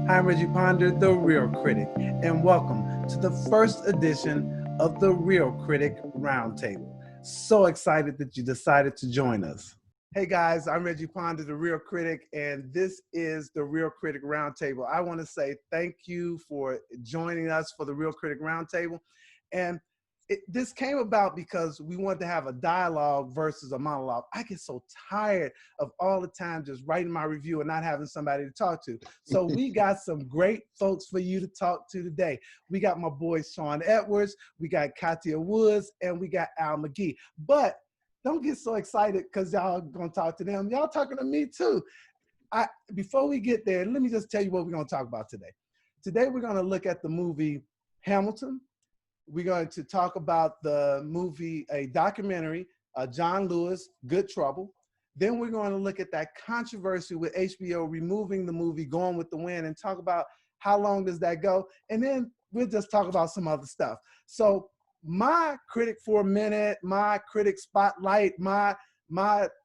I'm Reggie Ponder, the Reel Critic, and welcome to the first edition of the Reel Critic Roundtable. So excited that you decided to join us. Hey guys, I'm Reggie Ponder, the Reel Critic, and this is the Reel Critic Roundtable. I want to say thank you for joining us for the Reel Critic Roundtable. And this came about because we wanted to have a dialogue versus a monologue. I get so tired of all the time just writing my review and not having somebody to talk to. So we got some great folks for you to talk to today. We got my boy Sean Edwards, we got Katia Woods, and we got Al McGee. But don't get so excited because y'all gonna talk to them. Y'all talking to me too. Before we get there, let me just tell you what we're gonna talk about today. Today we're gonna look at the movie Hamilton. We're going to talk about the movie, a documentary, John Lewis, Good Trouble. Then we're going to look at that controversy with HBO removing the movie Gone with the Wind and talk about how long does that go. And then we'll just talk about some other stuff. So my critic for a minute, my critic spotlight, my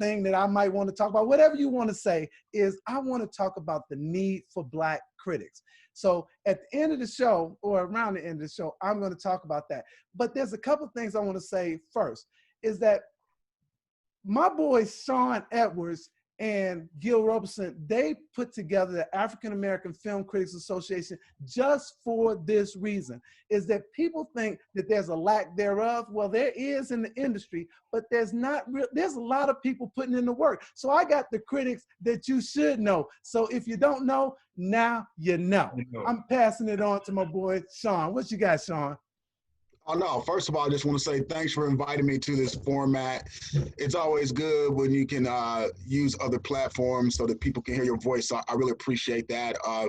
thing that I might want to talk about, whatever you want to say, is I want to talk about the need for Black critics. So at the end of the show, or around the end of the show, I'm going to talk about that. But there's a couple of things I want to say first, is that my boy Sean Edwards and Gil Roberson, they put together the African American Film Critics Association just for this reason, is that people think that there's a lack thereof. Well, there is in the industry, but there's not real. There's a lot of people putting in the work. So I got the critics that you should know. So if you don't know, now you know. I'm passing it on to my boy Sean. What you got, Sean? Oh, no. First of all, I just want to say thanks for inviting me to this format. It's always good when you can use other platforms so that people can hear your voice. So I really appreciate that. A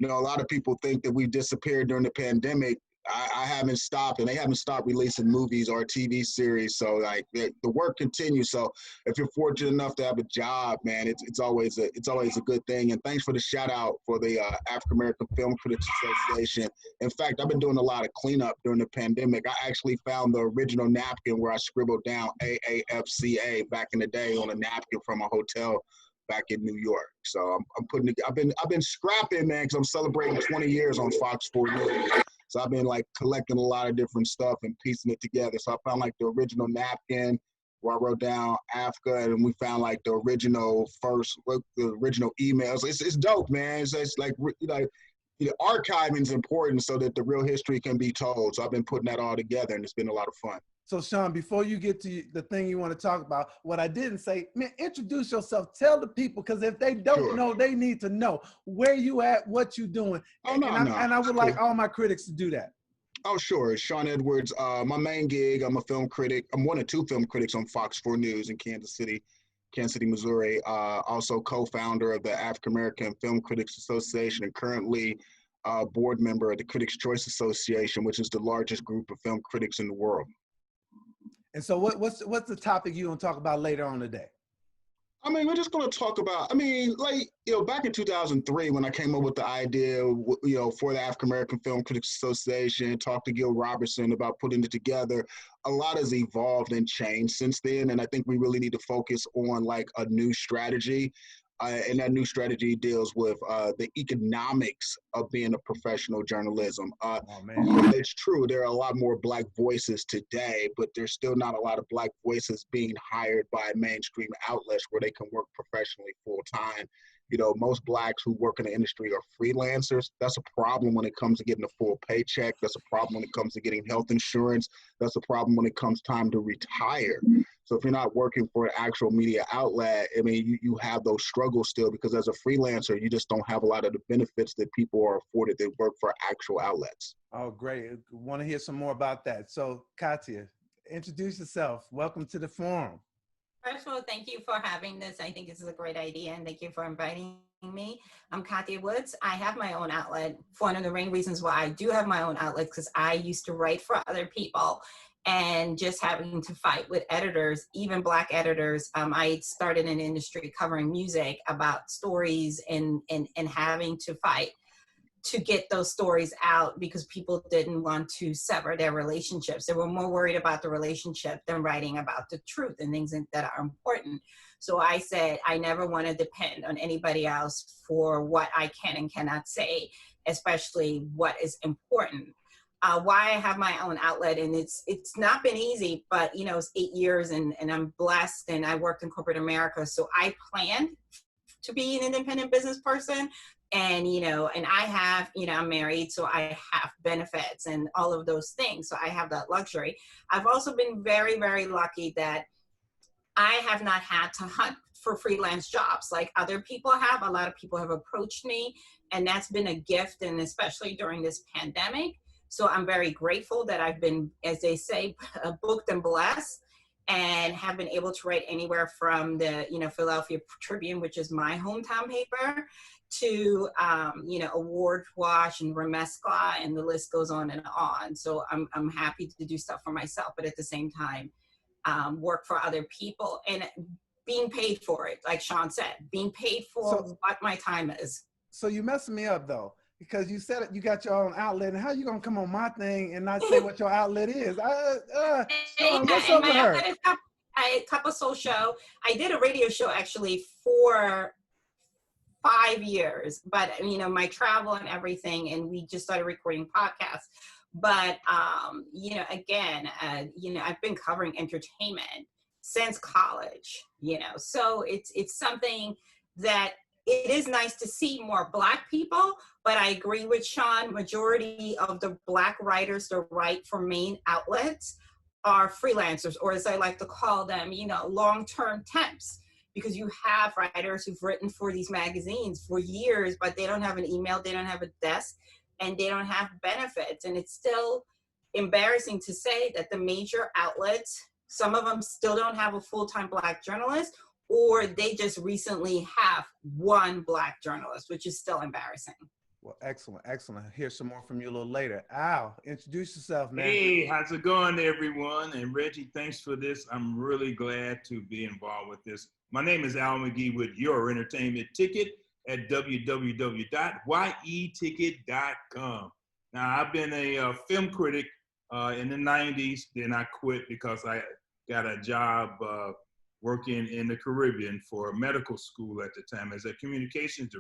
lot of people think that we disappeared during the pandemic. I haven't stopped, and they haven't stopped releasing movies or TV series. So like the work continues. So if you're fortunate enough to have a job, man, it's always a good thing. And thanks for the shout out for the African American Film Critics Association. In fact, I've been doing a lot of cleanup during the pandemic. I actually found the original napkin where I scribbled down AAFCA back in the day on a napkin from a hotel back in New York. So I've been scrapping, man, because I'm celebrating 20 years on Fox 4 News. So I've been like collecting a lot of different stuff and piecing it together. So I found like the original napkin where I wrote down Africa, and we found like the original emails. It's dope, man. It's like, archiving is important so that the real history can be told. So I've been putting that all together, and it's been a lot of fun. So Sean, before you get to the thing you want to talk about, what I didn't say, man, introduce yourself. Tell the people, because if they don't know, they need to know where you at, what you doing. And I would like all my critics to do that. Oh, sure. Sean Edwards. My main gig, I'm a film critic. I'm one of two film critics on Fox 4 News in Kansas City, Missouri. Also co-founder of the African American Film Critics Association, and currently board member of the Critics' Choice Association, which is the largest group of film critics in the world. And so what's the topic you want to talk about later on today? I mean, we're just going to talk about, back in 2003, when I came up with the idea, for the African American Film Critics Association, talked to Gil Robertson about putting it together. A lot has evolved and changed since then. And I think we really need to focus on like a new strategy. And that new strategy deals with the economics of being a professional journalism. It's true, there are a lot more Black voices today, but there's still not a lot of Black voices being hired by mainstream outlets where they can work professionally full time. Most Blacks who work in the industry are freelancers. That's a problem when it comes to getting a full paycheck. That's a problem when it comes to getting health insurance. That's a problem when it comes time to retire. So if you're not working for an actual media outlet, I mean, you have those struggles still, because as a freelancer, you just don't have a lot of the benefits that people are afforded that work for actual outlets. Oh, great. Want to hear some more about that. So Katia, introduce yourself. Welcome to the forum. First of all, thank you for having this. I think this is a great idea, and thank you for inviting me. I'm Katia Woods. I have my own outlet. One of the main reasons why I do have my own outlet, because I used to write for other people, and just having to fight with editors, even Black editors. I started in industry covering music about stories and having to fight to get those stories out because people didn't want to sever their relationships. They were more worried about the relationship than writing about the truth and things that are important. So I said, I never want to depend on anybody else for what I can and cannot say, especially what is important. Why I have my own outlet, and it's not been easy, but it's 8 years, and I'm blessed, and I worked in corporate America, so I planned to be an independent business person. And and I have, I'm married, so I have benefits and all of those things, so I have that luxury. I've also been very, very lucky that I have not had to hunt for freelance jobs like other people have. A lot of people have approached me, and that's been a gift, and especially during this pandemic. So I'm very grateful that I've been, as they say, booked and blessed, and have been able to write anywhere from the, Philadelphia Tribune, which is my hometown paper, to, Award Watch and Remescla, and the list goes on and on. So I'm happy to do stuff for myself, but at the same time, work for other people and being paid for it. Like Sean said, being paid for what my time is. So you messing me up though, because you said it, you got your own outlet, and how you gonna come on my thing and not say what your outlet is? Sean, what's up with her? A Cup of Soul show. I did a radio show actually for 5 years, but my travel and everything, and we just started recording podcasts. But again, I've been covering entertainment since college. So it's something that it is nice to see more Black people, but I agree with Sean. Majority of the Black writers that write for main outlets are freelancers, or as I like to call them, long-term temps, because you have writers who've written for these magazines for years, but they don't have an email, they don't have a desk, and they don't have benefits. And it's still embarrassing to say that the major outlets, some of them still don't have a full-time Black journalist, or they just recently have one Black journalist, which is still embarrassing. Well, excellent. Hear some more from you a little later. Al, introduce yourself, man. Hey, how's it going, everyone? And Reggie, thanks for this. I'm really glad to be involved with this. My name is Al McGee with Your Entertainment Ticket at www.yeticket.com. Now, I've been a film critic in the 90s, then I quit because I got a job working in the Caribbean for a medical school at the time as a communications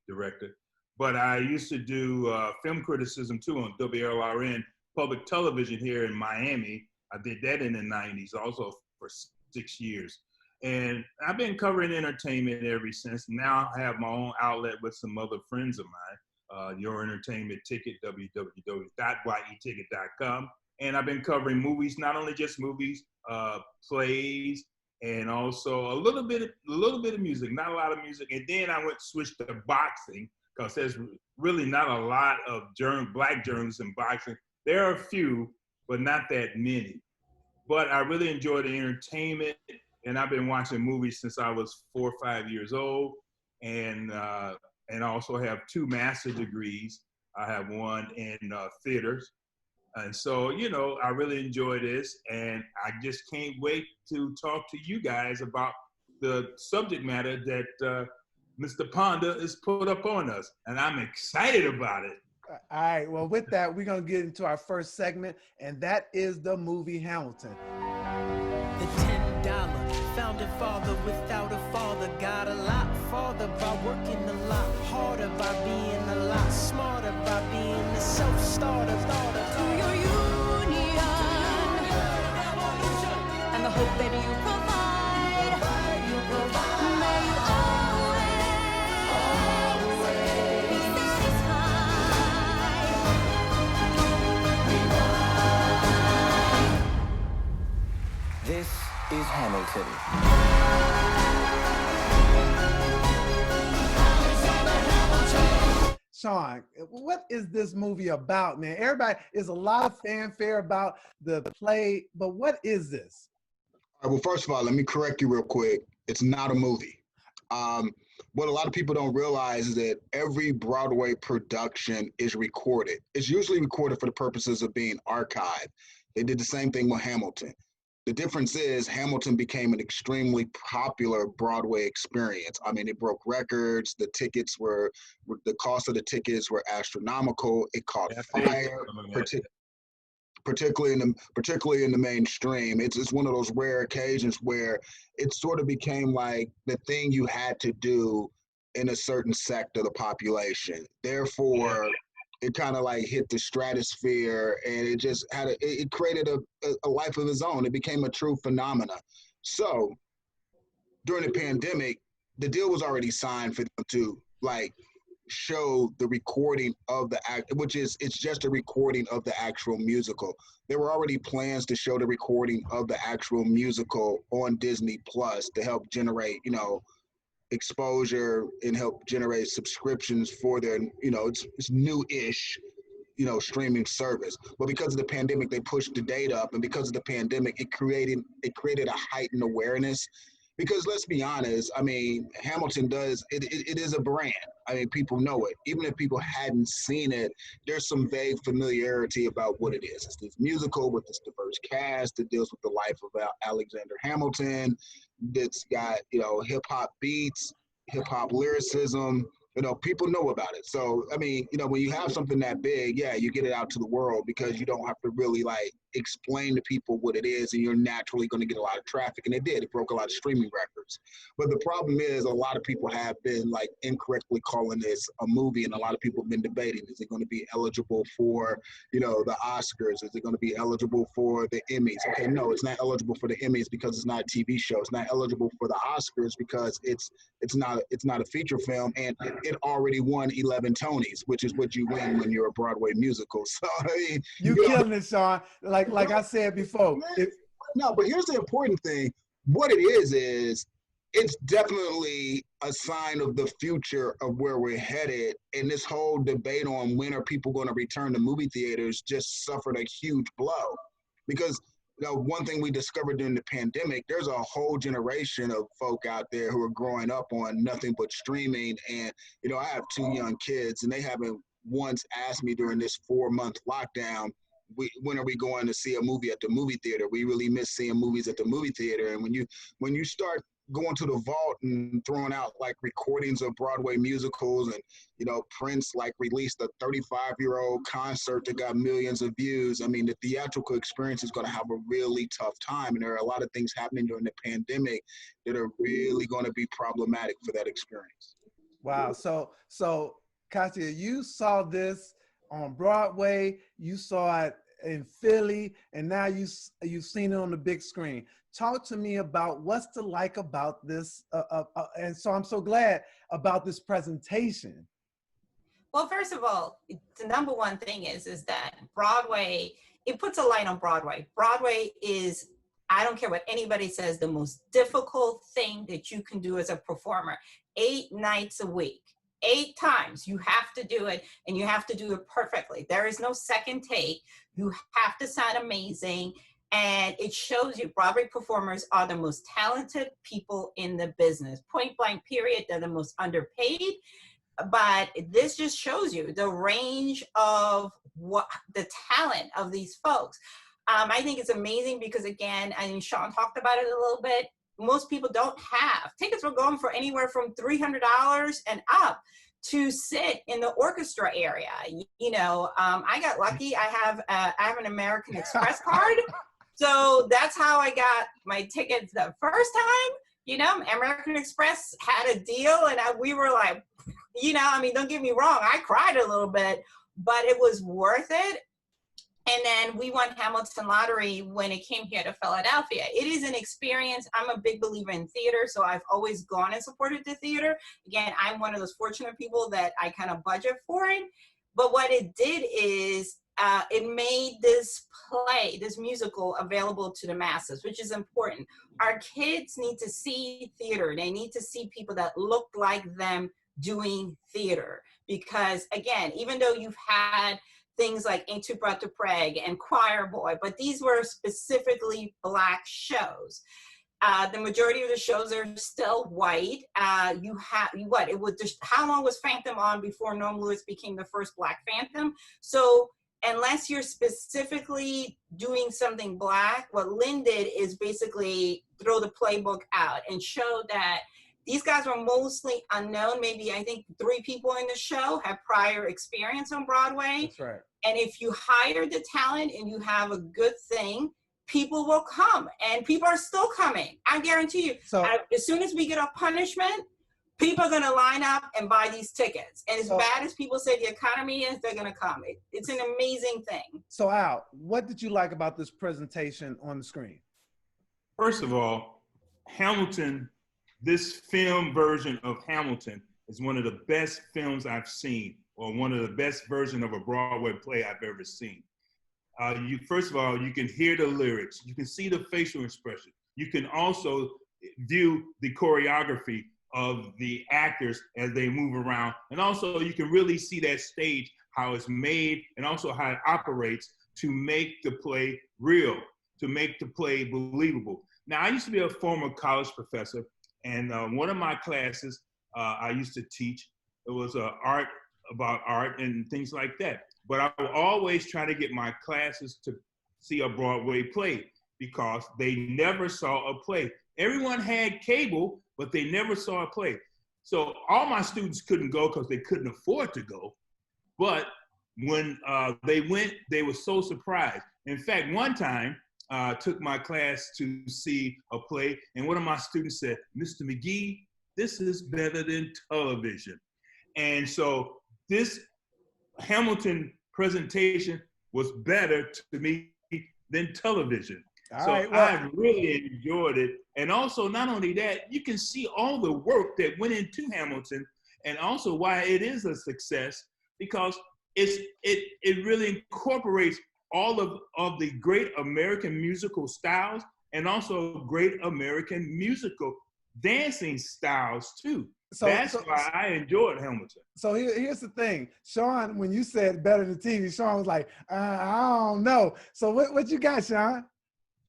director. But I used to do film criticism too on WLRN public television here in Miami. I did that in the 90s also for 6 years. And I've been covering entertainment ever since. Now I have my own outlet with some other friends of mine, Your Entertainment Ticket, www.yeticket.com. And I've been covering movies, not only just movies, plays, and also a little bit of music, not a lot of music. And then I switched to boxing, because there's really not a lot of Black journalists in boxing. There are a few, but not that many. But I really enjoy the entertainment, and I've been watching movies since I was 4 or 5 years old, and I also have 2 master's degrees. I have one in theaters. And so, I really enjoy this, and I just can't wait to talk to you guys about the subject matter that Mr. Ponder is put up on us, and I'm excited about it. All right, well, with that, we're going to get into our first segment, and that is the movie Hamilton. The $10 founding father without a father got a lot farther by working a lot harder, by being a lot smarter, by being a self-starter. To your union and the hope that you provide. May you always be satisfied. This is Hamilton. Sean, what is this movie about, man? Everybody, there's a lot of fanfare about the play, but what is this? All right, well, first of all, let me correct you real quick. It's not a movie. What a lot of people don't realize is that every Broadway production is recorded. It's usually recorded for the purposes of being archived. They did the same thing with Hamilton. The difference is Hamilton became an extremely popular Broadway experience. I mean, it broke records. The cost of the tickets were astronomical. It caught fire. particularly in the mainstream. It's one of those rare occasions where it sort of became like the thing you had to do in a certain sect of the population. Therefore, it kind of like hit the stratosphere, and it just it created a life of its own. It became a true phenomena. So during the pandemic, the deal was already signed for them to like show the recording of the act, it's just a recording of the actual musical. There were already plans to show the recording of the actual musical on Disney Plus to help generate, exposure and help generate subscriptions for their, it's new-ish, streaming service. But because of the pandemic, they pushed the date up, and because of the pandemic, it created a heightened awareness. Because let's be honest, I mean, Hamilton it is a brand. I mean, people know it. Even if people hadn't seen it, there's some vague familiarity about what it is. It's this musical with this diverse cast that deals with the life of Alexander Hamilton, that's got, hip hop beats, hip hop lyricism. People know about it. So, I mean, when you have something that big, yeah, you get it out to the world because you don't have to really like explain to people what it is, and you're naturally going to get a lot of traffic. And it did. It broke a lot of streaming records. But the problem is a lot of people have been like incorrectly calling this a movie, and a lot of people have been debating, is it going to be eligible for, the Oscars? Is it going to be eligible for the Emmys? Okay, no, it's not eligible for the Emmys because it's not a TV show. It's not eligible for the Oscars because it's not a feature film, and it already won 11 Tonys, which is what you win when you're a Broadway musical. So I mean, You killing it, Sean. Like I said before. No, but here's the important thing. What it is it's definitely a sign of the future of where we're headed. And this whole debate on when are people going to return to movie theaters just suffered a huge blow. Because one thing we discovered during the pandemic, there's a whole generation of folk out there who are growing up on nothing but streaming. And, I have 2 young kids, and they haven't once asked me during this 4-month lockdown, when are we going to see a movie at the movie theater? We really miss seeing movies at the movie theater. And when you start going to the vault and throwing out like recordings of Broadway musicals, and Prince like released a 35-year-old concert that got millions of views. I mean, the theatrical experience is going to have a really tough time, and there are a lot of things happening during the pandemic that are really going to be problematic for that experience. Wow. So Katya, you saw this on Broadway, you saw it in Philly, and now you've seen it on the big screen. Talk to me about what's to like about this, and so I'm so glad about this presentation. Well, first of all, the number one thing is that Broadway, it puts a light on Broadway. Broadway is, I don't care what anybody says, the most difficult thing that you can do as a performer. 8 nights a week. 8 times you have to do it, and you have to do it perfectly. There is no second take. You have to sound amazing, and it shows you Broadway performers are the most talented people in the business. Point blank period. They're the most underpaid, but this just shows you the range of what the talent of these folks. I think it's amazing because, again, I mean, Sean talked about it a little bit. Most people don't have tickets. Were going for anywhere from $300 and up to sit in the orchestra area. I got lucky. I have an American Express card, so that's how I got my tickets the first time. American Express had a deal, and we were like, I mean, don't get me wrong, I cried a little bit, but it was worth it. And then we won Hamilton Lottery when it came here to Philadelphia. It is an experience. I'm a big believer in theater, so I've always gone and supported the theater. Again, I'm one of those fortunate people that I kind of budget for it. But what it did is it made this play, this musical, available to the masses, which is important. Our kids need to see theater. They need to see people that look like them doing theater. Because, again, even though you've had things like Ain't Too Proud to Brag and Choir Boy, but these were specifically Black shows. The majority of the shows are still white. How long was Phantom on before Norm Lewis became the first Black Phantom? So unless you're specifically doing something Black, what Lynn did is basically throw the playbook out and show that These guys were mostly unknown. Maybe I think 3 people in the show have prior experience on Broadway. That's right. And if you hire the talent and you have a good thing, people will come, and people are still coming. I guarantee you. So As soon as we get a punishment, people are going to line up and buy these tickets. And as bad as people say the economy is, they're going to come. It's an amazing thing. So Al, what did you like about this presentation on the screen? First of all, Hamilton, this film version of Hamilton is one of the best films I've seen, or one of the best versions of a Broadway play I've ever seen. First of all, you can hear the lyrics. You can see the facial expression. You can also view the choreography of the actors as they move around. And also you can really see that stage, how it's made, and also how it operates to make the play real, to make the play believable. Now, I used to be a former college professor, and one of my classes I used to teach, it was art, about art and things like that. But I would always try to get my classes to see a Broadway play because they never saw a play. Everyone had cable, but they never saw a play. So all my students couldn't go because they couldn't afford to go. But when they went, they were so surprised. In fact, one time, I took my class to see a play, and one of my students said, "Mr. McGee, this is better than television." And so this Hamilton presentation was better to me than television. I really enjoyed it. And also, not only that, you can see all the work that went into Hamilton, and also why it is a success, because it really incorporates all of the great American musical styles, and also great American musical dancing styles too. That's why I enjoyed Hamilton. So here's the thing, Sean, when you said better than TV, Sean was like, I don't know. So what you got, Sean?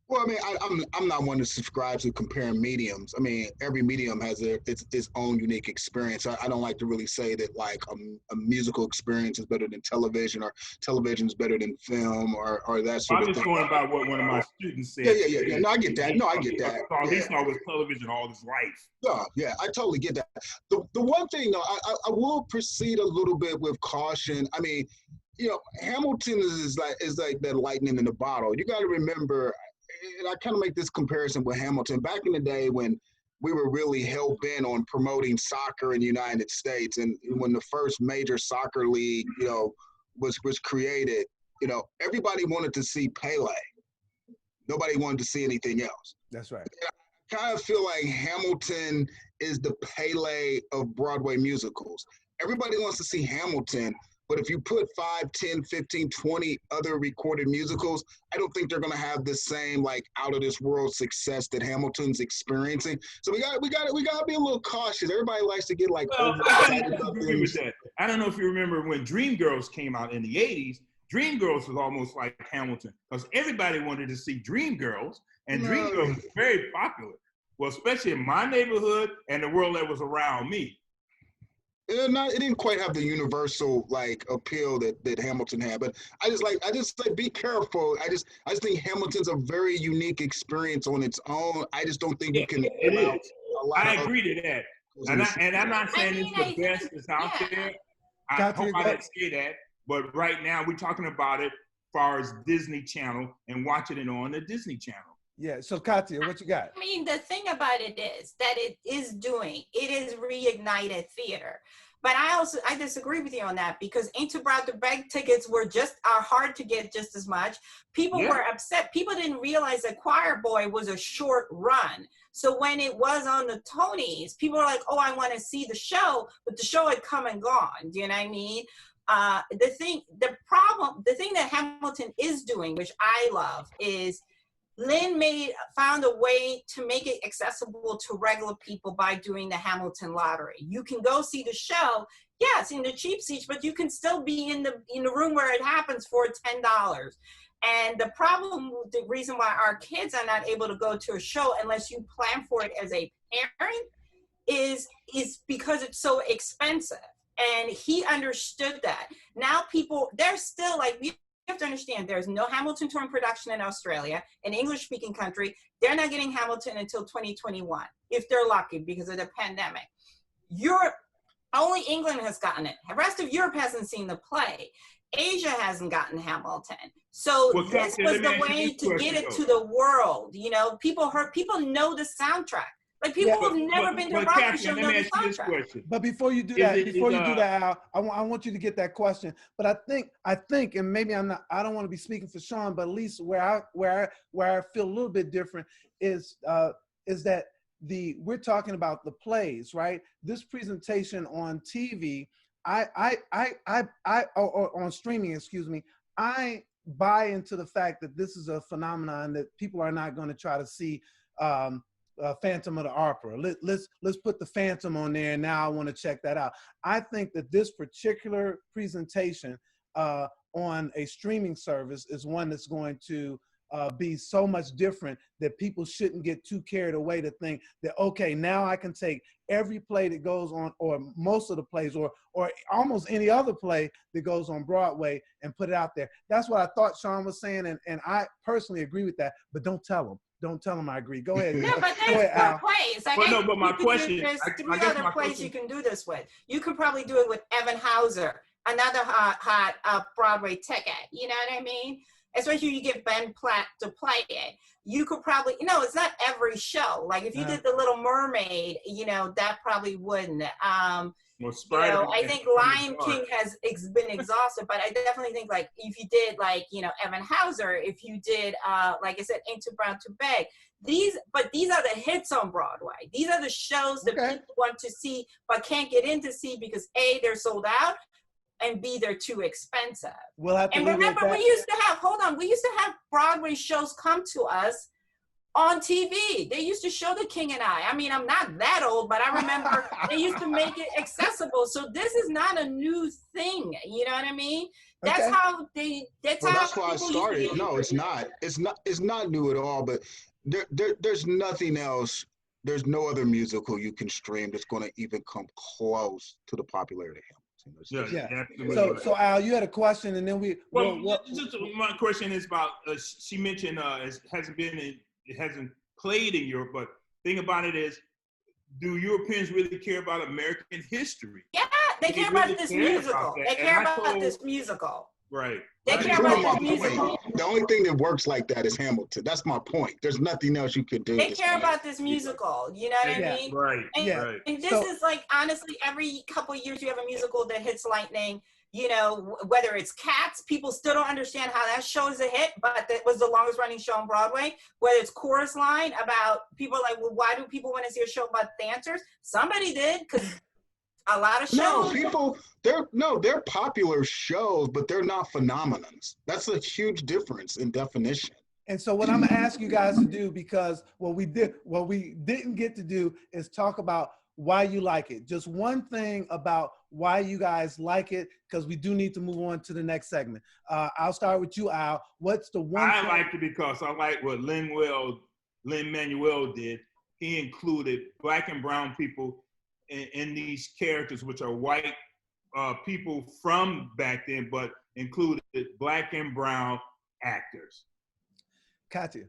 Well, I mean, I'm not one to subscribe to comparing mediums. I mean, every medium has its own unique experience. I don't like to really say that like a musical experience is better than television, or television is better than film, or that sort of thing. I'm just going by what one of my students said. Yeah. No, I get that. I get that. He saw with television all his life. Yeah, I totally get that. The one thing though, I will proceed a little bit with caution. I mean, you know, Hamilton is like that lightning in the bottle. You got to remember. And I kind of make this comparison with Hamilton. Back in the day when we were really hell-bent on promoting soccer in the United States, and when the first major soccer league, you know, was created, you know, everybody wanted to see Pele. Nobody wanted to see anything else. That's right. I kind of feel like Hamilton is the Pele of Broadway musicals. Everybody wants to see Hamilton, but if you put 5, 10, 15, 20 other recorded musicals, I don't think they're going to have the same like out of this world success that Hamilton's experiencing. So we got to be a little cautious. Everybody likes to get like overexcited about things. I don't know if you remember when Dreamgirls came out in the 80s. Dreamgirls was almost like Hamilton because everybody wanted to see Dreamgirls, and Dreamgirls was very popular. Well, especially in my neighborhood and the world that was around me. It didn't quite have the universal like appeal that Hamilton had, but I just like be careful. I just think Hamilton's a very unique experience on its own. I just don't think you can. It is. I agree to that, and I'm not saying it's the best that's out there. I hope I didn't say that, but right now we're talking about it as far as Disney Channel and watching it on the Disney Channel. Yeah, so Katya, what you got? I mean, the thing about it is that it is reignited theater. But I disagree with you on that, because Ain't Too Proud to Beg tickets are hard to get just as much. People were upset. People didn't realize that Choir Boy was a short run. So when it was on the Tonys, people were like, oh, I want to see the show, but the show had come and gone. Do you know what I mean? The thing that Hamilton is doing, which I love, is Lynn found a way to make it accessible to regular people by doing the Hamilton lottery. You can go see the show, yes, in the cheap seats, but you can still be in the room where it happens for $10. And the reason why our kids are not able to go to a show unless you plan for it as a parent is because it's so expensive. And he understood that. Now they're still like, have to understand there's no Hamilton tour in production in Australia, an English-speaking country. They're not getting Hamilton until 2021, if they're lucky, because of the pandemic. Europe, only England has gotten it. The rest of Europe hasn't seen the play. Asia hasn't gotten Hamilton. So Well, this Captain, was let me the ask you way this to get question, it to the world. You know, people know the soundtrack. Like people who've never been to a Broadway Captain, show let know me the ask you this soundtrack. question. But before you do Is that, it- Al, I want you to get that question. But I think, and maybe I don't want to be speaking for Sean, but at least where I feel a little bit different is that we're talking about the plays, right? This presentation on TV, or on streaming, excuse me, I buy into the fact that this is a phenomenon that people are not going to try to see. Phantom of the Opera. Let's put the Phantom on there, and now I want to check that out. I think that this particular presentation on a streaming service is one that's going to be so much different that people shouldn't get too carried away to think that, okay, now I can take every play that goes on, or most of the plays, or almost any other play that goes on Broadway, and put it out there. That's what I thought Sean was saying, and I personally agree with that, but don't tell them. Don't tell them I agree. Go ahead. No, but Go ahead, Al. there's plays. Like, But no, but my you could do- question- there's I three guess other my plays question- you can do this with. You could probably do it with Evan Hauser, another hot Broadway ticket. You know what I mean? Especially if you get Ben Platt to play it. You could probably, it's not every show. Like if you did The Little Mermaid, that probably wouldn't. Well, I think Lion King has been exhausted, but I definitely think like if you did like, Evan Hauser, if you did, like I said, Ain't Too Proud to Beg, these are the hits on Broadway. These are the shows that people want to see, but can't get in to see because A, they're sold out, and B, they're too expensive. We'll have to And leave it at remember, that. we used to have Broadway shows come to us on TV. They used to show The King and I. I mean, I'm not that old, but I remember they used to make it accessible. So this is not a new thing. You know what I mean? That's Okay. how Well, that's why I started. No, it's not. It's not new at all. But there's nothing else. There's no other musical you can stream that's going to even come close to the popularity of Hamilton. Yeah. Absolutely. So Al, you had a question, and then Just my question is about. She mentioned it hasn't played in Europe, but thing about it is, do Europeans really care about American history? Yeah, they care really about this care musical. about that. They care And I about told- this musical. Right. They Right. care Prove about my this musical. point. The only thing that works like that is Hamilton. That's my point. There's nothing else you could do. They that's care gonna- about this musical. You know what Yeah. I mean? Right. And, Yeah. Right. and this So- is like, honestly, every couple of years you have a musical that hits lightning. Whether it's Cats, people still don't understand how that show is a hit, but that was the longest running show on Broadway. Whether it's Chorus Line, about people like, well, why do people want to see a show about dancers? Somebody did, because a lot of shows. They're popular shows, but they're not phenomenons. That's a huge difference in definition. And so what I'm gonna ask you guys to do, because what we didn't get to do is talk about why you like it. Just one thing about why you guys like it, because we do need to move on to the next segment. I'll start with you, Al. What's the one I thing? liked it because I like what Lin-Manuel did. He included black and brown people in these characters, which are white people from back then, but included black and brown actors. Katya.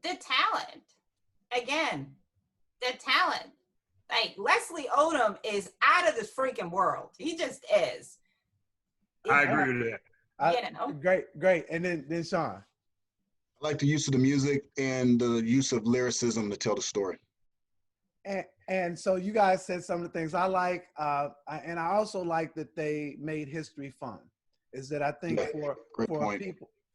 The talent. Again, the talent. Like Leslie Odom is out of this freaking world. He just is. I agree with that. Great. And then Sean. I like the use of the music and the use of lyricism to tell the story. And so you guys said some of the things I like, and I also like that they made history fun. Is that I think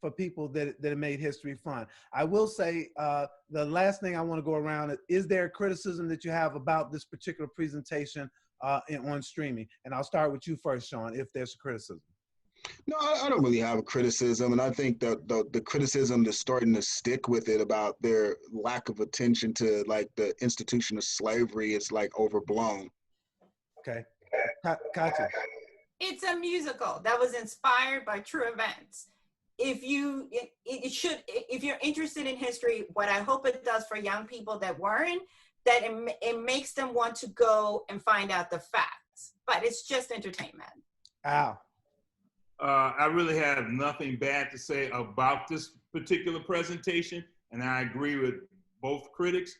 for people that made history fun. I will say the last thing I want to go around is there a criticism that you have about this particular presentation on streaming? And I'll start with you first, Sean, if there's a criticism. No, I don't really have a criticism, and I think that the criticism that's starting to stick with it about their lack of attention to like the institution of slavery is like overblown. Okay, Katya. It's a musical that was inspired by true events. If you're interested in history, what I hope it does for young people that weren't, that it makes them want to go and find out the facts. But it's just entertainment. Al. I really have nothing bad to say about this particular presentation, and I agree with both critics.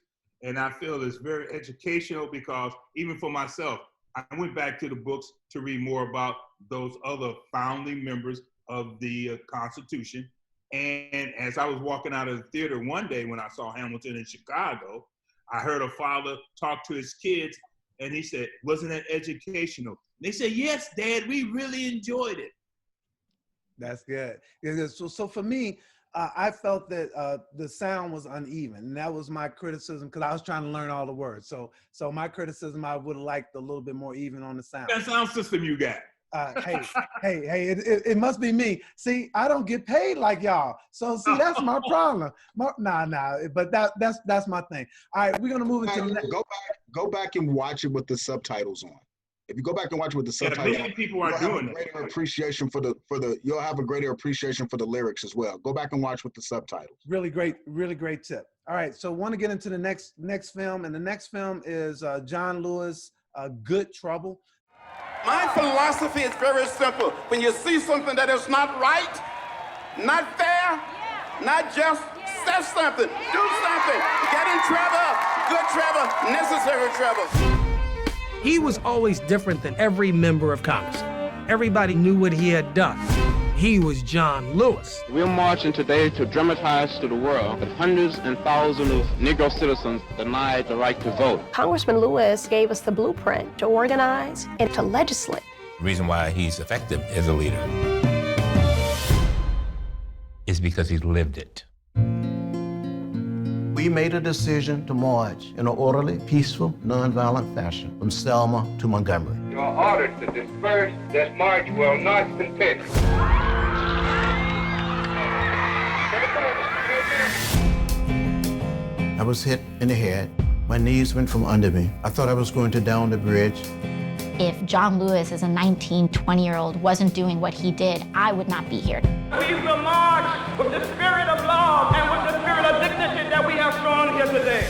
And I feel it's very educational because even for myself, I went back to the books to read more about those other founding members of the Constitution. And as I was walking out of the theater one day when I saw Hamilton in Chicago, I heard a father talk to his kids, and he said, "Wasn't that educational?" And they said, "Yes, Dad, we really enjoyed it." That's good. Yeah, so for me, I felt that the sound was uneven, and that was my criticism because I was trying to learn all the words. So my criticism, I would have liked a little bit more even on the sound. That sound system you got. Hey, it must be me. See, I don't get paid like y'all. So see, that's my problem. But that's my thing. All right, we're gonna move into the next. Go back and watch it with the subtitles on. If you go back and watch it with the subtitles, many people are doing it. You'll have a greater appreciation for the lyrics as well. Go back and watch with the subtitles. Really great tip. All right, so want to get into the next film, and the next film is John Lewis, Good Trouble. My philosophy is very simple. When you see something that is not right, not fair, not just, say something, do something, get in trouble, good trouble, necessary trouble. He was always different than every member of Congress. Everybody knew what he had done. He was John Lewis. We're marching today to dramatize to the world that hundreds and thousands of Negro citizens denied the right to vote. Congressman Lewis gave us the blueprint to organize and to legislate. The reason why he's effective as a leader is because he's lived it. We made a decision to march in an orderly, peaceful, nonviolent fashion from Selma to Montgomery. You are ordered to disperse. This march will not continue. I was hit in the head. My knees went from under me. I thought I was going to down the bridge. If John Lewis, as a 19, 20-year-old, wasn't doing what he did, I would not be here. We will march with the spirit of love and with the spirit of dignity that we have shown here today.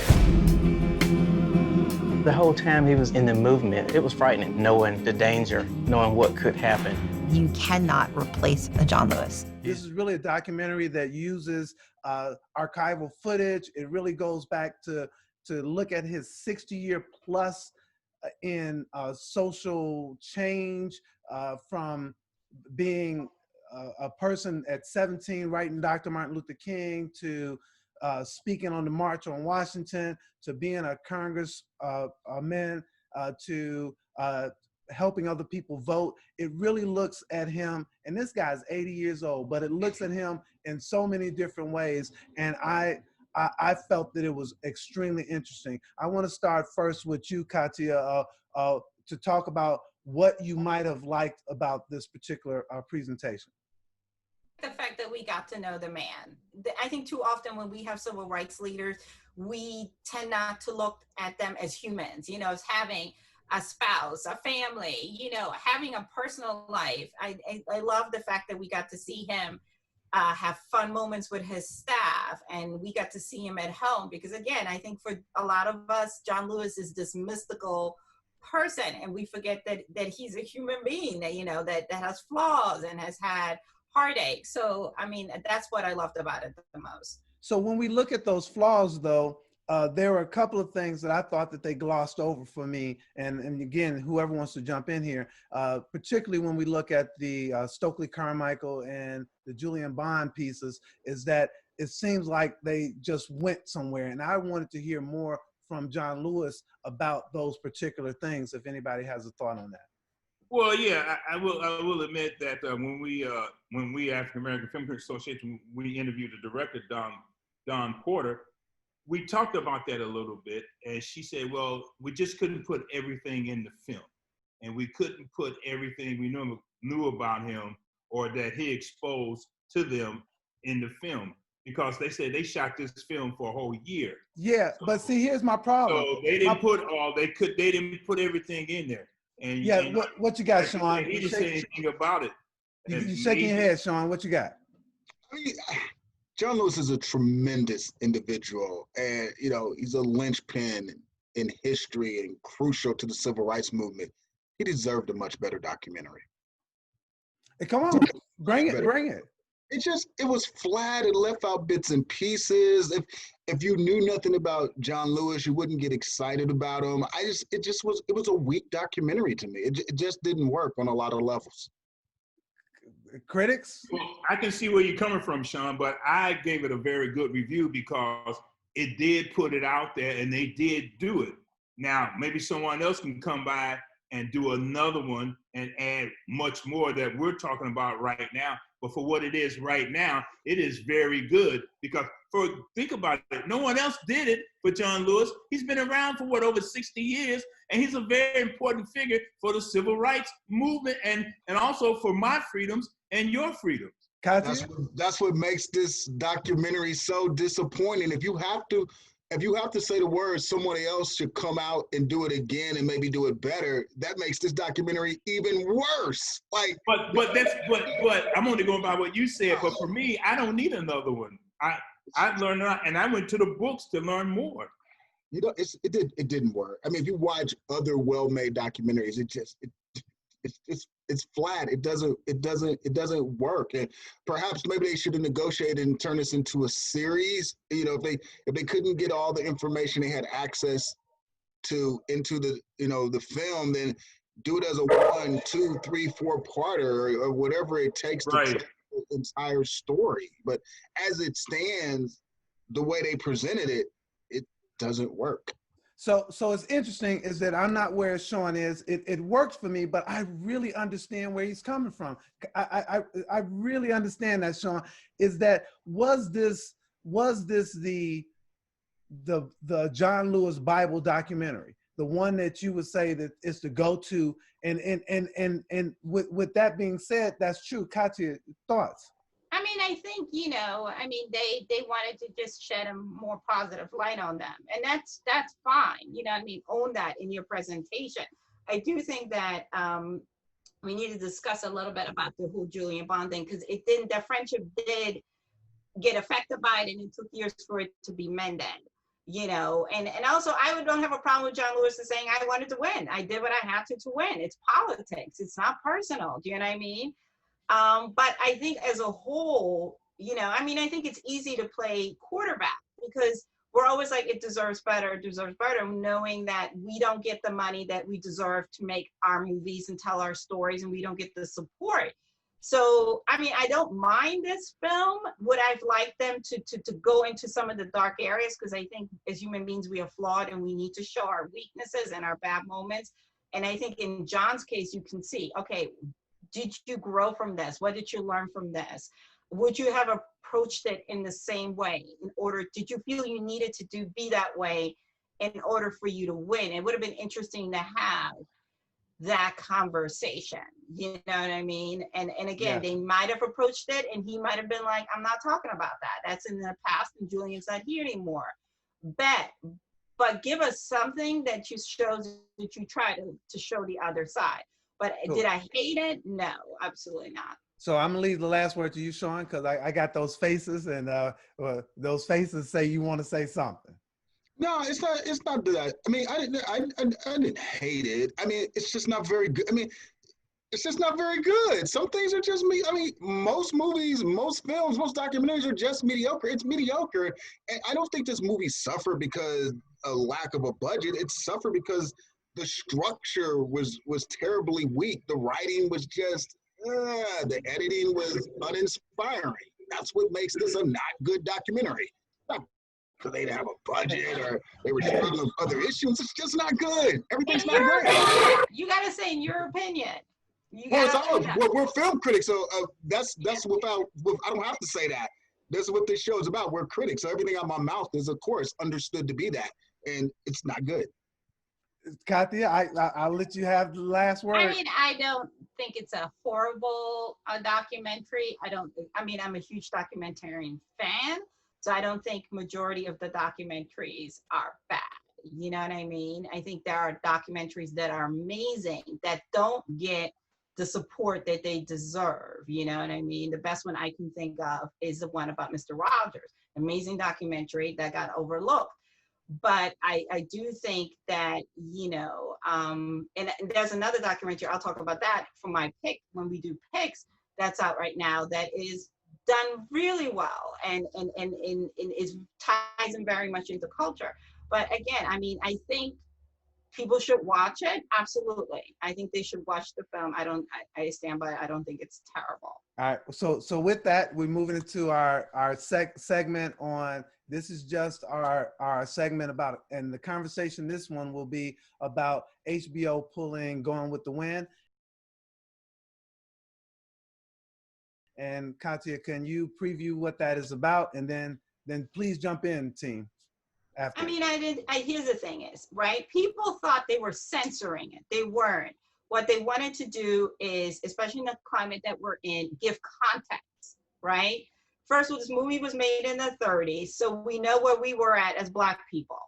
The whole time he was in the movement, it was frightening, knowing the danger, knowing what could happen. You cannot replace a John Lewis. This is really a documentary that uses archival footage. It really goes back to look at his 60-year plus in social change, from being a person at 17 writing Dr. Martin Luther King to speaking on the March on Washington, to being a congressman, to helping other people vote. It really looks at him, and this guy's 80 years old, but it looks at him in so many different ways. And I felt that it was extremely interesting. I want to start first with you, Katia, to talk about what you might have liked about this particular presentation. The fact that we got to know the man. I think too often when we have civil rights leaders, we tend not to look at them as humans, as having a spouse, a family, having a personal life. I love the fact that we got to see him have fun moments with his staff, and we got to see him at home, because again, I think for a lot of us, John Lewis is this mystical person, and we forget that he's a human being that has flaws and has had heartache. So I mean, that's what I loved about it the most. So when we look at those flaws, though, there were a couple of things that I thought that they glossed over for me. And again, whoever wants to jump in here, particularly when we look at the Stokely Carmichael and the Julian Bond pieces, is that it seems like they just went somewhere. And I wanted to hear more from John Lewis about those particular things, if anybody has a thought on that. Well, yeah, I will admit that when we African American Film Critics Association, we interviewed the director, Don Porter, we talked about that a little bit, and she said, well, we just couldn't put everything in the film, and we couldn't put everything we knew about him or that he exposed to them in the film, because they said they shot this film for a whole year. Yeah, so, but see, here's my problem. So they didn't they didn't put everything in there. And yeah, what you got, Sean? He didn't say anything about it. You shaking your head, Sean. What you got? I mean, John Lewis is a tremendous individual, and he's a linchpin in history and crucial to the civil rights movement. He deserved a much better documentary. Come on, bring it. It was flat. It left out bits and pieces. If you knew nothing about John Lewis, you wouldn't get excited about him. It was a weak documentary to me. It just didn't work on a lot of levels. Critics? Well, I can see where you're coming from, Sean, but I gave it a very good review because it did put it out there and they did do it. Now, maybe someone else can come by and do another one and add much more that we're talking about right now. But for what it is right now, it is very good because think about it, no one else did it for John Lewis. He's been around for over 60 years, and he's a very important figure for the civil rights movement and also for my freedoms and your freedoms. That's what makes this documentary so disappointing. If you have to say the words, somebody else should come out and do it again and maybe do it better, that makes this documentary even worse. But I'm only going by what you said. But for me, I don't need another one. I learned a lot, and I went to the books to learn more. It didn't work. I mean, if you watch other well-made documentaries, it's flat. It doesn't work. And perhaps maybe they should have negotiated and turned this into a series. You know, if they couldn't get all the information they had access to into the film, then do it as a 1, 2, 3, 4-parter or whatever it takes to tell the entire story. But as it stands, the way they presented it, it doesn't work. So it's interesting is that I'm not where Sean is. It works for me, but I really understand where he's coming from. I really understand that, Sean. Is that was this the John Lewis Bible documentary, the one that you would say that is the go-to? And with that being said, that's true. Katya, thoughts? I mean, I think, they wanted to just shed a more positive light on them. And that's fine. Own that in your presentation. I do think that we need to discuss a little bit about the whole Julian Bond thing, because their friendship did get affected by it, and it took years for it to be mended. And also I don't have a problem with John Lewis saying I wanted to win. I did what I had to win. It's politics. It's not personal. Do you know what I mean? But I think as a whole, I think it's easy to play quarterback because we're always like, it deserves better, knowing that we don't get the money that we deserve to make our movies and tell our stories, and we don't get the support. So, I don't mind this film. Would I have liked them to go into some of the dark areas? Because I think as human beings, we are flawed and we need to show our weaknesses and our bad moments. And I think in John's case, you can see, okay, did you grow from this? What did you learn from this? Would you have approached it in the same way? Did you feel you needed to be that way in order for you to win? It would have been interesting to have that conversation, you know what I mean? And again, They might have approached it and he might have been like, I'm not talking about that. That's in the past and Julian's not here anymore. But give us something that shows that you try to show the other side. But did I hate it? No, absolutely not. So I'm gonna leave the last word to you, Sean, because I got those faces, and those faces say you want to say something. No, it's not that. I didn't hate it. It's just not very good. It's just not very good. Some things are just most movies, most films, most documentaries are just mediocre. It's mediocre, and I don't think this movie suffered because a lack of a budget. It suffered because the structure was terribly weak. The writing was just, the editing was uninspiring. That's what makes this a not good documentary. Not because they didn't have a budget or they were struggling with other issues. It's just not good. Everything's not great. You got to say in your opinion. We're film critics, so that's without. I don't have to say that. That's what this show is about. We're critics, so everything out of my mouth is, of course, understood to be that, and it's not good. Katya, I'll let you have the last word. I don't think it's a horrible documentary. I'm a huge documentarian fan, so I don't think majority of the documentaries are bad. You know what I mean? I think there are documentaries that are amazing that don't get the support that they deserve. You know what I mean? The best one I can think of is the one about Mr. Rogers. Amazing documentary that got overlooked. But I do think that, and there's another documentary, I'll talk about that for my pick when we do picks, that's out right now that is done really well and is ties in very much into culture. But again, I mean, I think people should watch it. Absolutely. I think they should watch the film. I stand by it. I don't think it's terrible. All right. So with that, we're moving into our segment on, this is just our segment about, and the conversation, this one will be about HBO pulling Gone with the Wind. And Katia, can you preview what that is about? And then please jump in, team. After. I mean, here's the thing is, right? People thought they were censoring it. They weren't. What they wanted to do is, especially in the climate that we're in, give context, right? First of all, this movie was made in the 30s, so we know where we were at as Black people,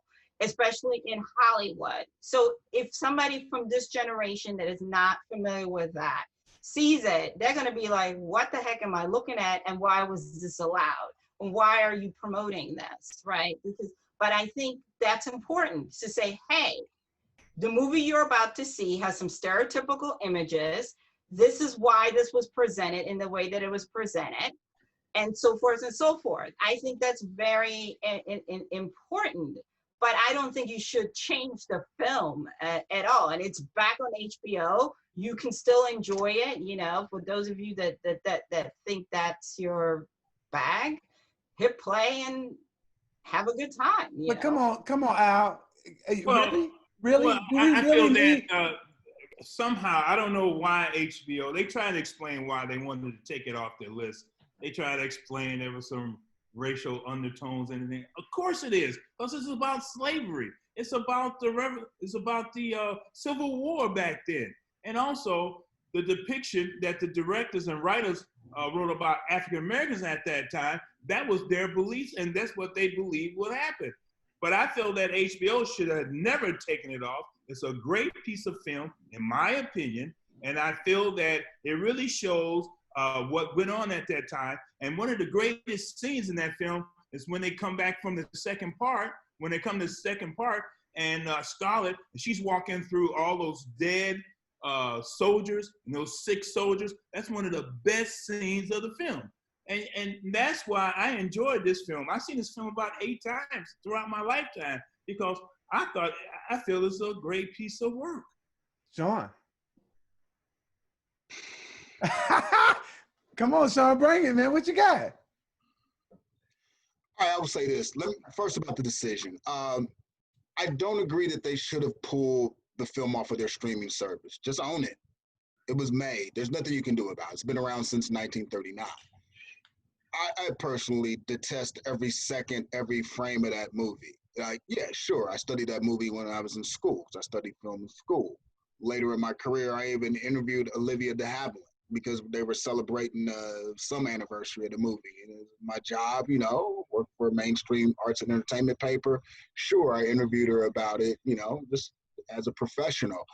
especially in Hollywood. So if somebody from this generation that is not familiar with that sees it, they're gonna be like, what the heck am I looking at, and why was this allowed? And why are you promoting this, right? But I think that's important to say, hey, the movie you're about to see has some stereotypical images. This is why this was presented in the way that it was presented, and so forth and so forth. I think that's very important, but I don't think you should change the film at all. And it's back on HBO. You can still enjoy it, you know, for those of you that think that's your bag, hit play and have a good time. But come on, Al. Well, really? Well, I feel that somehow, I don't know why HBO, they try to explain why they wanted to take it off their list. They try to explain there was some racial undertones and anything. Of course it is, because it's about slavery. It's about the Civil War back then. And also the depiction that the directors and writers wrote about African Americans at that time, that was their beliefs, and that's what they believed would happen. But I feel that HBO should have never taken it off. It's a great piece of film, in my opinion, and I feel that it really shows what went on at that time. And one of the greatest scenes in that film is when they come back from the second part, and Scarlett, she's walking through all those dead soldiers, and those sick soldiers. That's one of the best scenes of the film. And that's why I enjoyed this film. I've seen this film about 8 times throughout my lifetime, because I feel it's a great piece of work. Sean. Come on, Sean, bring it, man. What you got? All right, I will say this. First about the decision. I don't agree that they should have pulled the film off of their streaming service. Just own it. It was made. There's nothing you can do about it. It's been around since 1939. I personally detest every second, every frame of that movie. Like, yeah, sure, I studied that movie when I was in school. I studied film in school. Later in my career, I even interviewed Olivia de Havilland because they were celebrating some anniversary of the movie. And it was my job, you know, work for a mainstream arts and entertainment paper. Sure, I interviewed her about it, you know, just as a professional.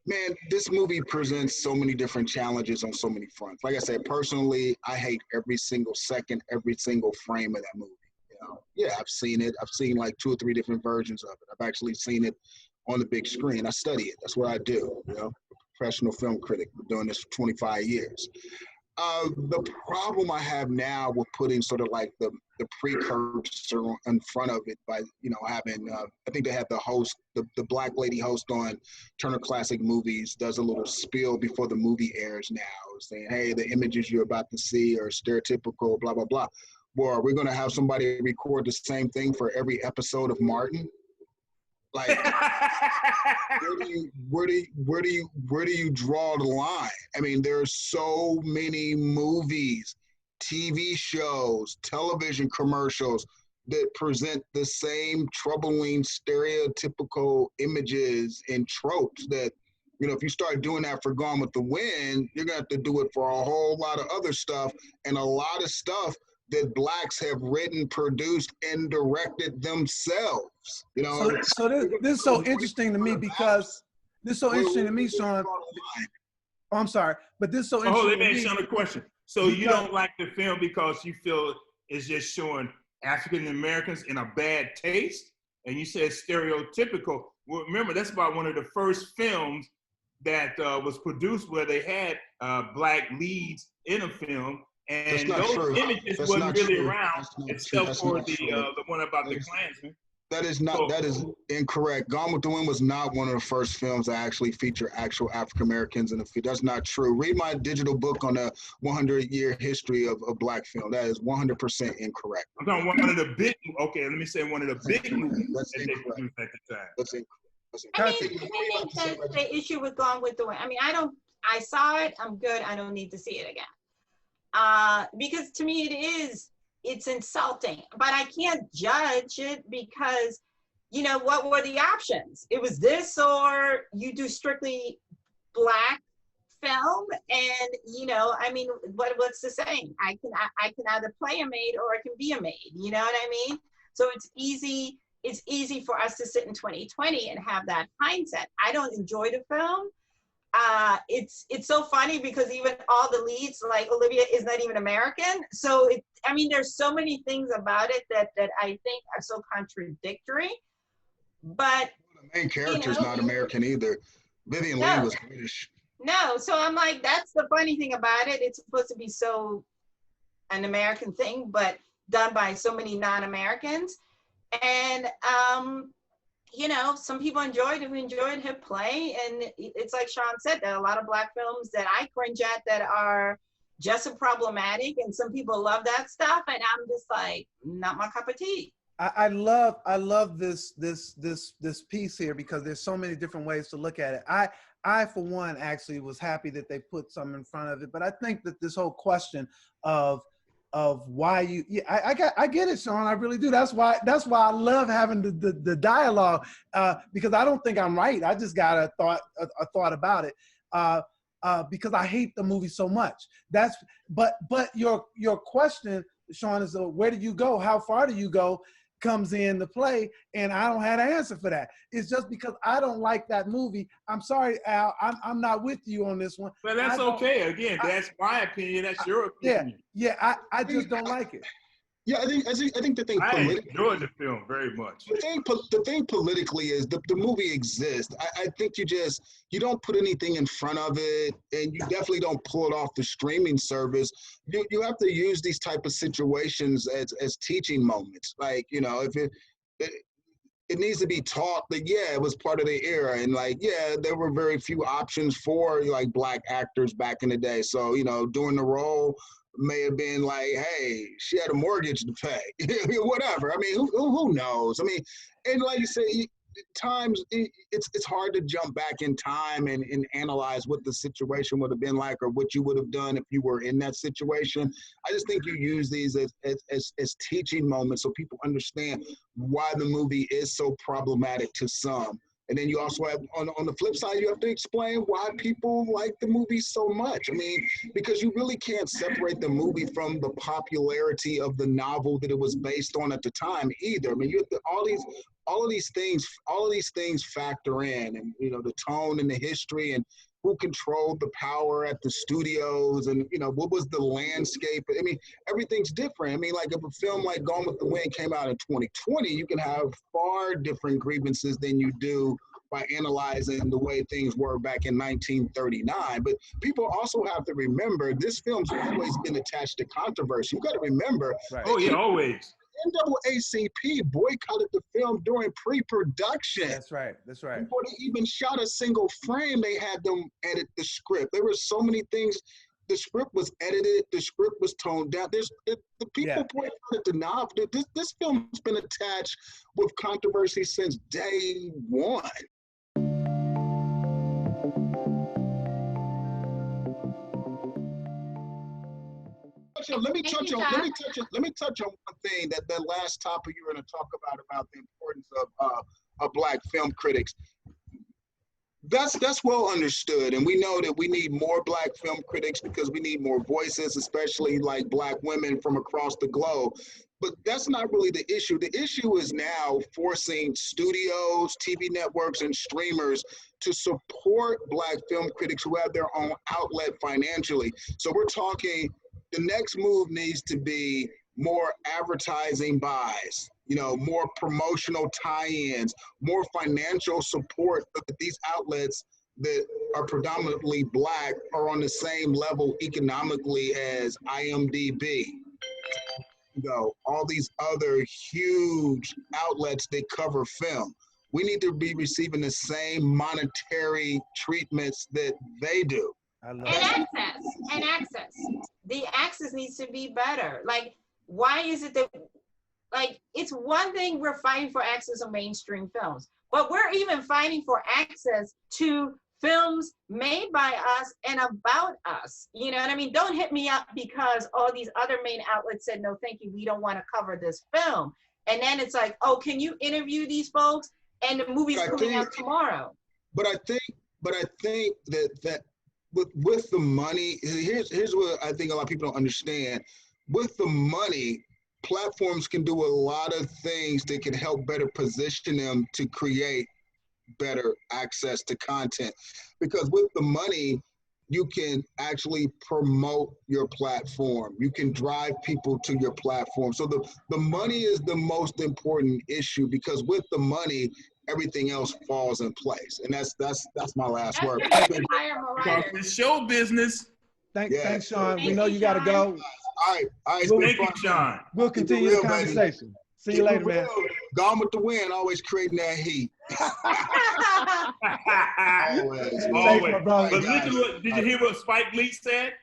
Man, this movie presents so many different challenges on so many fronts. Like I said, personally, I hate every single second, every single frame of that movie. You know? Yeah, I've seen it. I've seen like 2 or 3 different versions of it. I've actually seen it on the big screen. I study it. That's what I do, you know, professional film critic. Been doing this for 25 years. The problem I have now with putting sort of like the precursor in front of it by, you know, having, I think they have the host, the black lady host on Turner Classic Movies does a little spiel before the movie airs now, saying, hey, the images you're about to see are stereotypical, blah, blah, blah. Well, we're going to have somebody record the same thing for every episode of Martin. Like, where do you draw the line? I mean, there's so many movies, TV shows, television commercials that present the same troubling, stereotypical images and tropes that, you know, if you start doing that for Gone with the Wind, you're gonna have to do it for a whole lot of other stuff, and a lot of stuff that Blacks have written, produced, and directed themselves. You know, so this is so interesting to me because this is so interesting to me, Sean. Oh, I'm sorry, but this is so interesting. Oh, let me ask Sean a question. So you don't like the film because you feel it's just showing African Americans in a bad taste, and you said stereotypical. Well, remember, that's about one of the first films that was produced where they had black leads in a film, and That's not those true. images That's wasn't not really true. around, That's not true. except That's for not the true. one about the Klansman. That is not. That is incorrect. Gone with the Wind was not one of the first films that actually feature actual African Americans in the film. That's not true. Read my digital book on the 100-year history of black film. That is 100% incorrect. I'm talking one of the big. Okay, let me say one of the big movies that they produced at the time. That's incorrect. I mean, that's the issue with Gone with the Wind. I mean, I saw it, I'm good, I don't need to see it again. Because to me it's insulting, but I can't judge it because, you know, what were the options? It was this, or you do strictly black film, and, you know, I mean, what's the saying? I can either play a maid or I can be a maid, you know what I mean? So it's easy for us to sit in 2020 and have that mindset. I don't enjoy the film. It's so funny because even all the leads, like Olivia, is not even American. So I mean, there's so many things about it that I think are so contradictory. But the main character is not American either. Vivian Lee was British. No, so I'm like, that's the funny thing about it. It's supposed to be so an American thing, but done by so many non-Americans. And you know, some people enjoyed him play, and it's like Sean said, there are a lot of black films that I cringe at that are just as problematic, and some people love that stuff, and I'm just like, not my cup of tea. I love this piece here because there's so many different ways to look at it. I for one actually was happy that they put some in front of it, but I think that this whole question of why you, I get it, Sean. I really do. That's why I love having the dialogue, because I don't think I'm right. I just got a thought about it, because I hate the movie so much. But your question, Sean, is where do you go? How far do you go? Comes into play, and I don't have an answer for that. It's just because I don't like that movie. I'm sorry, Al. I'm not with you on this one. But that's okay. Again, that's my opinion. That's your opinion. Yeah. I just don't like it. Yeah, I think the thing. I enjoyed the film very much. The thing politically is the movie exists. I think you don't put anything in front of it, and you definitely don't pull it off the streaming service. You have to use these type of situations as teaching moments. Like, you know, if it needs to be taught that, yeah, it was part of the era, and like, yeah, there were very few options for like black actors back in the day. So, you know, doing the role may have been like, hey, she had a mortgage to pay, whatever. I mean, who knows? I mean, and like you say, times it's hard to jump back in time and analyze what the situation would have been like or what you would have done if you were in that situation. I just think you use these as teaching moments so people understand why the movie is so problematic to some. And then you also have, on the flip side, you have to explain why people like the movie so much. I mean, because you really can't separate the movie from the popularity of the novel that it was based on at the time either. I mean, you have to, all of these things factor in, and, you know, the tone and the history and who controlled the power at the studios, and, you know, what was the landscape. I mean, everything's different. I mean, like if a film like Gone with the Wind came out in 2020, you can have far different grievances than you do by analyzing the way things were back in 1939. But people also have to remember this film's always been attached to controversy. You got to remember. Right. Oh yeah, always. NAACP boycotted the film during pre-production. That's right. Before they even shot a single frame, they had them edit the script. There were so many things. The script was edited. The script was toned down. The people boycotted the novel. This film's been attached with controversy since day one. Let me touch on one thing, that the last topic you were going to talk about the importance of black film critics. That's well understood, and we know that we need more black film critics because we need more voices, especially like black women from across the globe. But that's not really the issue. The issue is now forcing studios, TV networks, and streamers to support black film critics who have their own outlet financially. So we're talking, the next move needs to be more advertising buys, you know, more promotional tie-ins, more financial support so that these outlets that are predominantly Black are on the same level economically as IMDb. All these other huge outlets that cover film. We need to be receiving the same monetary treatments that they do. And access. The access needs to be better. Like, why is it that, like, it's one thing we're fighting for access on mainstream films, but we're even fighting for access to films made by us and about us. You know what I mean? Don't hit me up because all these other main outlets said, no, thank you, we don't want to cover this film. And then it's like, oh, can you interview these folks? And the movie's coming out tomorrow. But I think that with the money, here's what I think a lot of people don't understand. With the money, platforms can do a lot of things that can help better position them to create better access to content. Because with the money, you can actually promote your platform. You can drive people to your platform. So the money is the most important issue, because with the money, everything else falls in place. And that's my last word. Because it's show business. Thanks, Sean. We know you got to go. All right. Thank you, Sean. We'll continue the conversation. See you later, man. Gone with the Wind, always creating that heat. Always. But did you hear what Spike Lee said?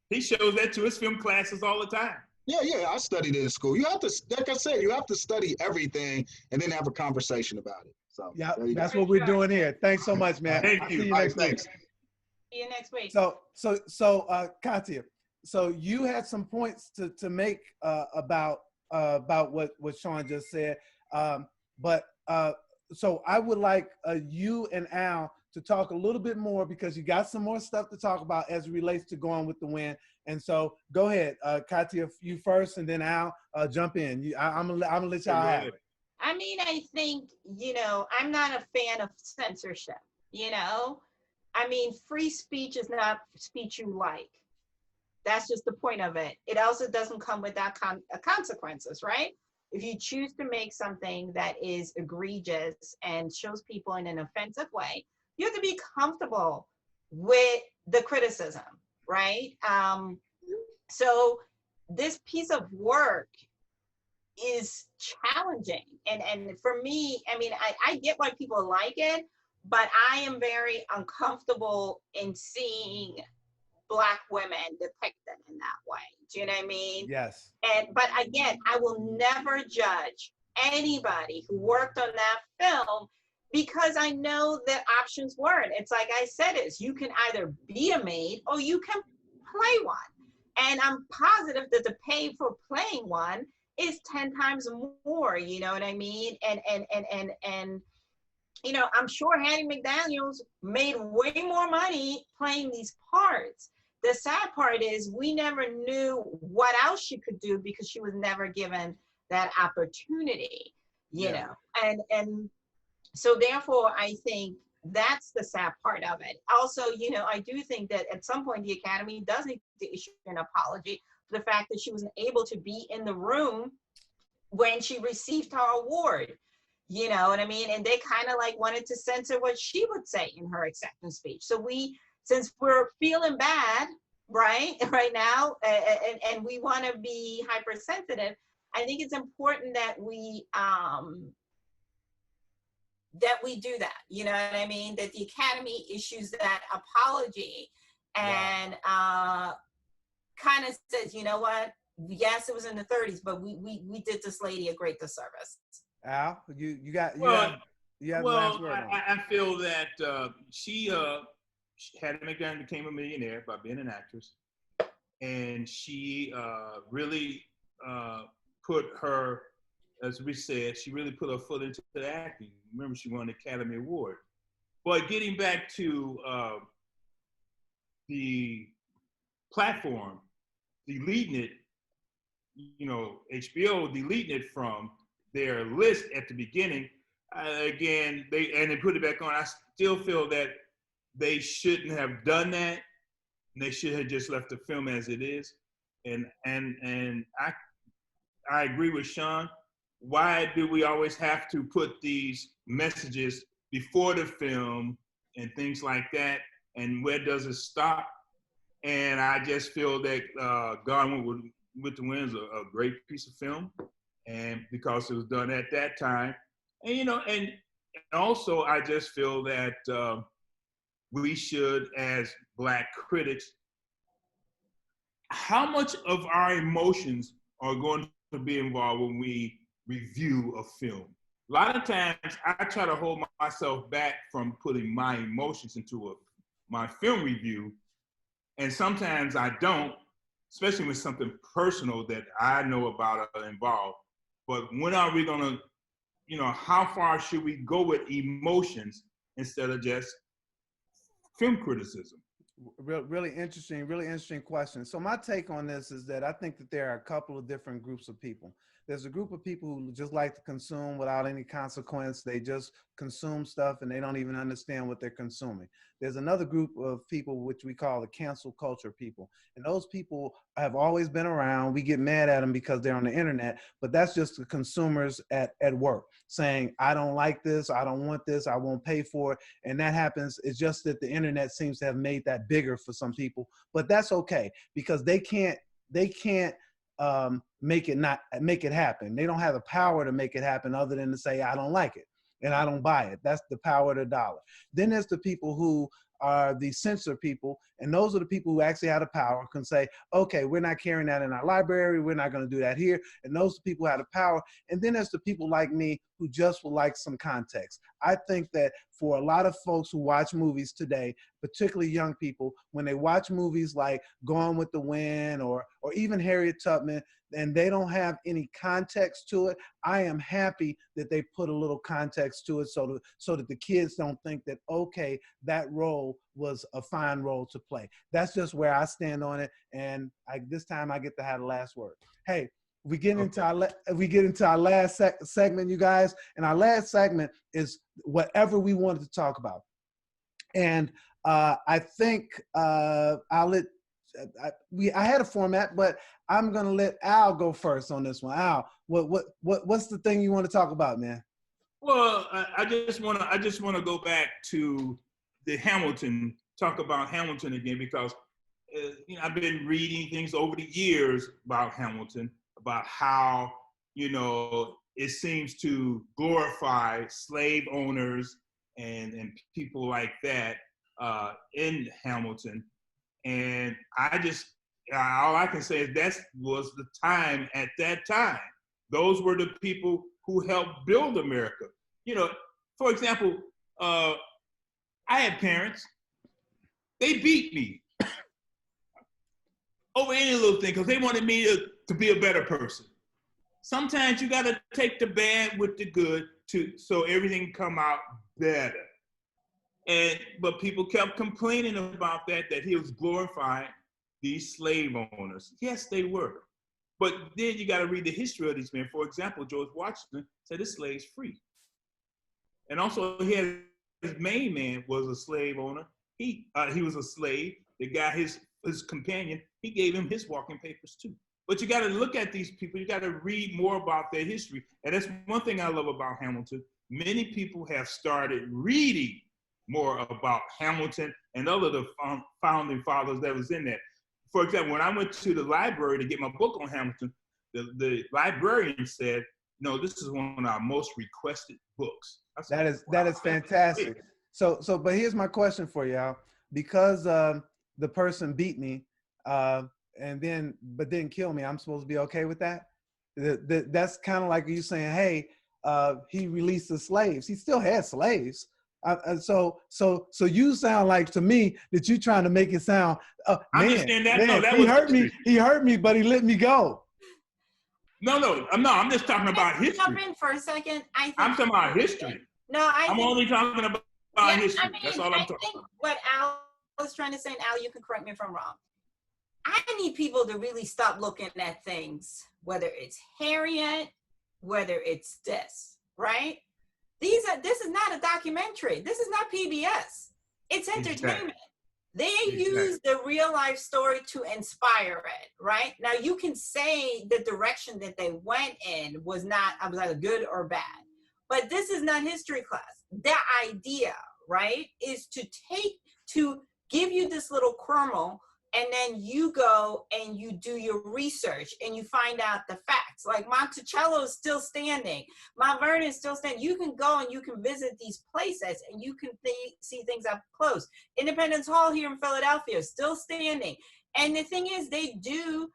He shows that to his film classes all the time. Yeah, I studied it in school. You have to, like I said, you have to study everything and then have a conversation about it. So yeah, that's what we're doing here. Thanks so much, man. Thank you. See you next week. See you next week. So Katia, so you had some points to make about what Sean just said, so I would like you and Al to talk a little bit more, because you got some more stuff to talk about as it relates to Going with the Wind. And so go ahead, Katia, you first, and then Al, jump in. I'm gonna let y'all have it. I mean, I think, I'm not a fan of censorship, I mean, free speech is not speech you like. That's just the point of it. It also doesn't come without consequences, right? If you choose to make something that is egregious and shows people in an offensive way, you have to be comfortable with the criticism, right? So this piece of work is challenging. And for me, I mean, I get why people like it, but I am very uncomfortable in seeing Black women depicted in that way. Do you know what I mean? Yes. But again, I will never judge anybody who worked on that film, because I know that options weren't. It's like I said, you can either be a maid or you can play one. And I'm positive that the pay for playing one is 10 times more, you know what I mean? And I'm sure Hattie McDaniels made way more money playing these parts. The sad part is we never knew what else she could do, because she was never given that opportunity, you know? And so therefore, I think that's the sad part of it. Also, I do think that at some point the Academy does need to issue an apology for the fact that she wasn't able to be in the room when she received her award. You know what I mean? And they kind of like wanted to censor what she would say in her acceptance speech. So since we're feeling bad, right now, and we want to be hypersensitive, I think it's important that we do that. You know what I mean? That the Academy issues that apology and kind of says, you know what? Yes, it was in the 30s, but we did this lady a great disservice. Al, you have the last word on. I feel that she Hattie McDaniel became a millionaire by being an actress, and she really put her, as we said, she really put her foot into the acting. Remember, she won the Academy Award. But getting back to the platform, deleting it, HBO deleting it from their list at the beginning, again, they put it back on. I still feel that they shouldn't have done that. And they should have just left the film as it is. And I agree with Sean. Why do we always have to put these messages before the film and things like that, and where does it stop? And I just feel that Gone with the Wind is a great piece of film, and because it was done at that time, and and also I just feel that we should, as Black critics, how much of our emotions are going to be involved when we review a film? A lot of times I try to hold myself back from putting my emotions into my film review, and sometimes I don't, especially with something personal that I know about or involved. But when are we gonna, how far should we go with emotions instead of just film criticism? Really interesting question. So my take on this is that I think that there are a couple of different groups of people. There's a group of people who just like to consume without any consequence. They just consume stuff and they don't even understand what they're consuming. There's another group of people which we call the cancel culture people. And those people have always been around. We get mad at them because they're on the internet, but that's just the consumers at work saying, I don't like this, I don't want this, I won't pay for it. And that happens. It's just that the internet seems to have made that bigger for some people, but that's okay because they can't make it happen. They don't have the power to make it happen other than to say, I don't like it and I don't buy it. That's the power of the dollar. Then there's the people who are the censor people, and those are the people who actually have the power, can say, okay, we're not carrying that in our library, we're not going to do that here, and those people have the power. And then there's the people like me who just would like some context. I think that for a lot of folks who watch movies today, particularly young people, when they watch movies like Gone with the Wind or even Harriet Tubman, and they don't have any context to it, I am happy that they put a little context to it so that the kids don't think that, okay, that role was a fine role to play. That's just where I stand on it, and this time I get to have the last word. Hey, we get into our last segment, you guys, and our last segment is whatever we wanted to talk about. And I think I had a format, but I'm gonna let Al go first on this one. Al, what's the thing you want to talk about, man? Well, I just want to go back to the Hamilton, talk about Hamilton again, because I've been reading things over the years about Hamilton, about how it seems to glorify slave owners and people like that in Hamilton. And all I can say is that was the time at that time. Those were the people who helped build America. For example, I had parents, they beat me over any little thing because they wanted me to be a better person. Sometimes you gotta take the bad with the good so everything come out better. But people kept complaining about that he was glorifying these slave owners. Yes, they were. But then you got to read the history of these men. For example, George Washington said his slaves free. And also he had his main man was a slave owner. He was a slave. The guy, his companion, he gave him his walking papers too. But you got to look at these people. You got to read more about their history. And that's one thing I love about Hamilton. Many people have started reading more about Hamilton and other the founding fathers that was in there. For example, when I went to the library to get my book on Hamilton, the librarian said, "No, this is one of our most requested books." That is fantastic. So, but here's my question for y'all: because the person beat me, but didn't kill me, I'm supposed to be okay with that? That's kind of like you saying, "Hey, he released the slaves. He still had slaves." So you sound like to me that you're trying to make it sound, man, he hurt me, but he let me go. No, I'm just talking about history. Jump in for a second. I'm talking about history. I'm only talking about history. That's all I'm talking about. I think what Al was trying to say, and Al, you can correct me if I'm wrong. I need people to really stop looking at things, whether it's Harriet, whether it's this, right? This is not a documentary. This is not PBS. It's entertainment. They use the real life story to inspire it, right? Now you can say the direction that they went in was either good or bad, but this is not history class. The idea, right, is to give you this little kernel, and then you go and you do your research and you find out the facts. Like Monticello is still standing, Mount Vernon is still standing. You can go and you can visit these places and you can see things up close. Independence Hall here in Philadelphia is still standing. And the thing is, they do,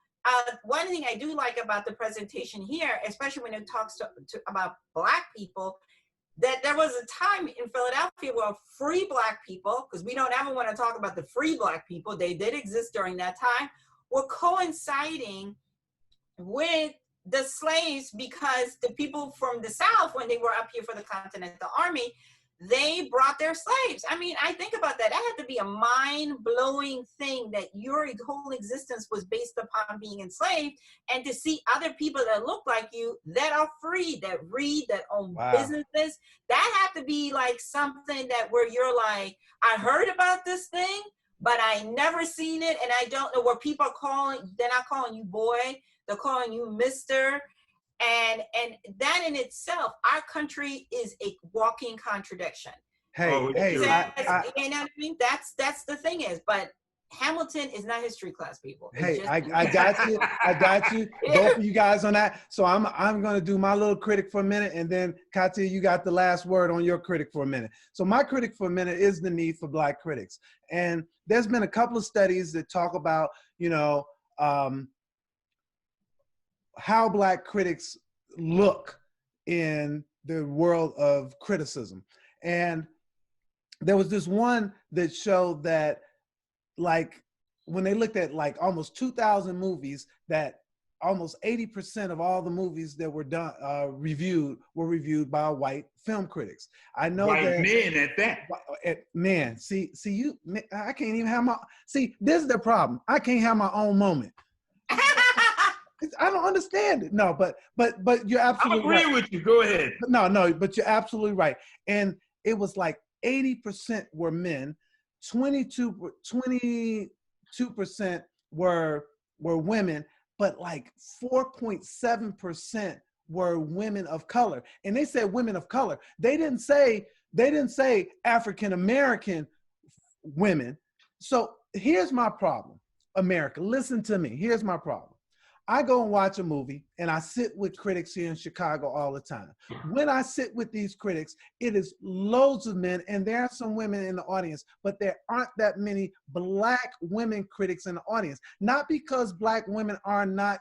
one thing I do like about the presentation here, especially when it talks about Black people, that there was a time in Philadelphia where free Black people, because we don't ever want to talk about the free Black people, they did exist during that time, were coinciding with the slaves, because the people from the South, when they were up here for the Continental Army, they brought their slaves. I mean, I think about that. That had to be a mind-blowing thing, that your whole existence was based upon being enslaved, and to see other people that look like you, that are free, that read, that own businesses, that had to be like something that where you're like, I heard about this thing, but I never seen it, and I don't know, where people are calling, they're not calling you boy, they're calling you mister. And that in itself, our country is a walking contradiction. Hey, you know what I mean? That's the thing is, but Hamilton is not history class, people. It's just, I got you. I got you. Both of you guys on that. So I'm going to do my little critic for a minute, and then Katia, you got the last word on your critic for a minute. So my critic for a minute is the need for Black critics. And there's been a couple of studies that talk about, you know, how Black critics look in the world of criticism. And there was this one that showed that, like, when they looked at like almost 2,000 movies, that almost 80% of all the movies that were done were reviewed by white film critics. I know white that men at that. Man, see you, I can't even have this is the problem. I can't have my own moment. I don't understand it. No, but you're absolutely right. I'm agreeing with you. Go ahead. No, but you're absolutely right. And it was like 80% were men, 22% were women, but like 4.7% were women of color. And they said women of color. They didn't say African American women. So here's my problem, America. Listen to me. Here's my problem. I go and watch a movie, and I sit with critics here in Chicago all the time. When I sit with these critics, it is loads of men, and there are some women in the audience, but there aren't that many Black women critics in the audience. Not because Black women are not